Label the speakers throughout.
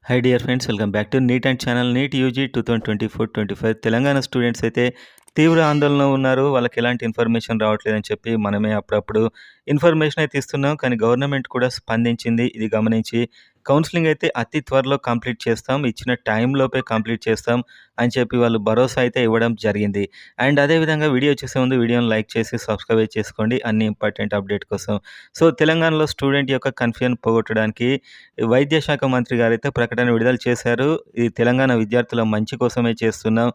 Speaker 1: High dear friends, welcome back to NEET and channel. NEET UG 2024-25 Telangana students అయితే తీవ్ర ఆందోళనలో ఉన్నారు. వాళ్ళకి ఎలాంటి ఇన్ఫర్మేషన్ రావట్లేదని చెప్పి మనమే అప్పుడప్పుడు ఇన్ఫర్మేషన్ అయితే ఇస్తున్నాం. కానీ గవర్నమెంట్ కూడా స్పందించింది. ఇది గమనించి కౌన్సిలింగ్ అయితే అతి త్వరలో కంప్లీట్ చేస్తాం, ఇచ్చిన టైంలోపే కంప్లీట్ చేస్తాం అని చెప్పి వాళ్ళు భరోసా అయితే ఇవ్వడం జరిగింది. అండ్ అదేవిధంగా వీడియో చూసే ముందు వీడియోని లైక్ చేసి సబ్స్క్రైబ్ చేసుకోండి అన్ని ఇంపార్టెంట్ అప్డేట్ కోసం. సో తెలంగాణలో స్టూడెంట్ యొక్క కన్ఫ్యూజన్ పోగొట్టడానికి వైద్య శాఖ మంత్రి గారైతే ప్రకటన విడుదల చేశారు. ఇది తెలంగాణ విద్యార్థుల మంచి కోసమే చేస్తున్నాం.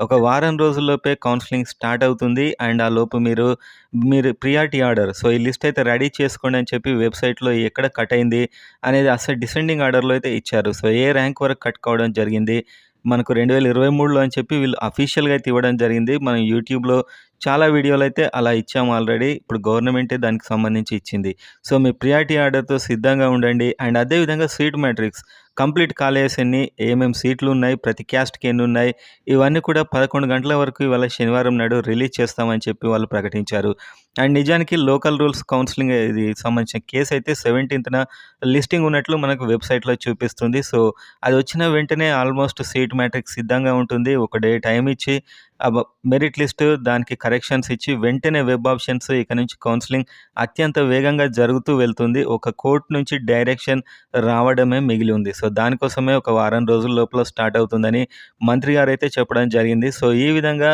Speaker 1: ఒక వారం రోజుల్లోపే కౌన్సిలింగ్ స్టార్ట్ అవుతుంది. అండ్ ఆ లోపు మీరు ప్రియారిటీ ఆర్డర్, సో ఈ లిస్ట్ అయితే రెడీ చేసుకోండి అని చెప్పి వెబ్సైట్లో ఎక్కడ కట్ అయింది అనేది అసలు డిసెండింగ్ ఆర్డర్లో అయితే ఇచ్చారు. సో ఏ ర్యాంక్ వరకు కట్ కావడం జరిగింది మనకు 2023లో అని చెప్పి వీళ్ళు అఫీషియల్గా అయితే ఇవ్వడం జరిగింది. మనం యూట్యూబ్లో చాలా వీడియోలు అయితే అలా ఇచ్చాము ఆల్రెడీ. ఇప్పుడు గవర్నమెంటే దానికి సంబంధించి ఇచ్చింది. సో మీ ప్రియారిటీ ఆర్డర్తో సిద్ధంగా ఉండండి. అండ్ అదేవిధంగా సీట్ మ్యాట్రిక్స్ కంప్లీట్ కాలేజెస్ ఎన్ని, ఏమేమి సీట్లు ఉన్నాయి, ప్రతి క్యాస్ట్కి ఎన్ని ఉన్నాయి, ఇవన్నీ కూడా 11 గంటల వరకు ఇవాళ శనివారం నాడు రిలీజ్ చేస్తామని చెప్పి వాళ్ళు ప్రకటించారు. అండ్ నిజానికి లోకల్ రూల్స్ కౌన్సిలింగ్ ఇది సంబంధించిన కేసు అయితే 17న లిస్టింగ్ ఉన్నట్లు మనకు వెబ్సైట్లో చూపిస్తుంది. సో అది వచ్చిన వెంటనే ఆల్మోస్ట్ సీట్ మ్యాట్రిక్స్ సిద్ధంగా ఉంటుంది. ఒక డే టైం ఇచ్చి మెరిట్ లిస్ట్ దానికి కరెక్షన్స్ ఇచ్చి వెంటనే వెబ్ ఆప్షన్స్ ఇక నుంచి కౌన్సిలింగ్ అత్యంత వేగంగా జరుగుతూ వెళ్తుంది. ఒక కోర్టు నుంచి డైరెక్షన్ రావడమే మిగిలి ఉంది. సో దానికోసమే ఒక వారం రోజుల లోపల స్టార్ట్ అవుతుందని మంత్రి గారు అయితే చెప్పడం జరిగింది. సో ఈ విధంగా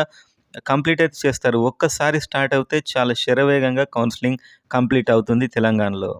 Speaker 1: కంప్లీట్ అయితే చేస్తారు. ఒక్కసారి స్టార్ట్ అవుతే చాలా శరవేగంగా కౌన్సిలింగ్ కంప్లీట్ అవుతుంది తెలంగాణలో.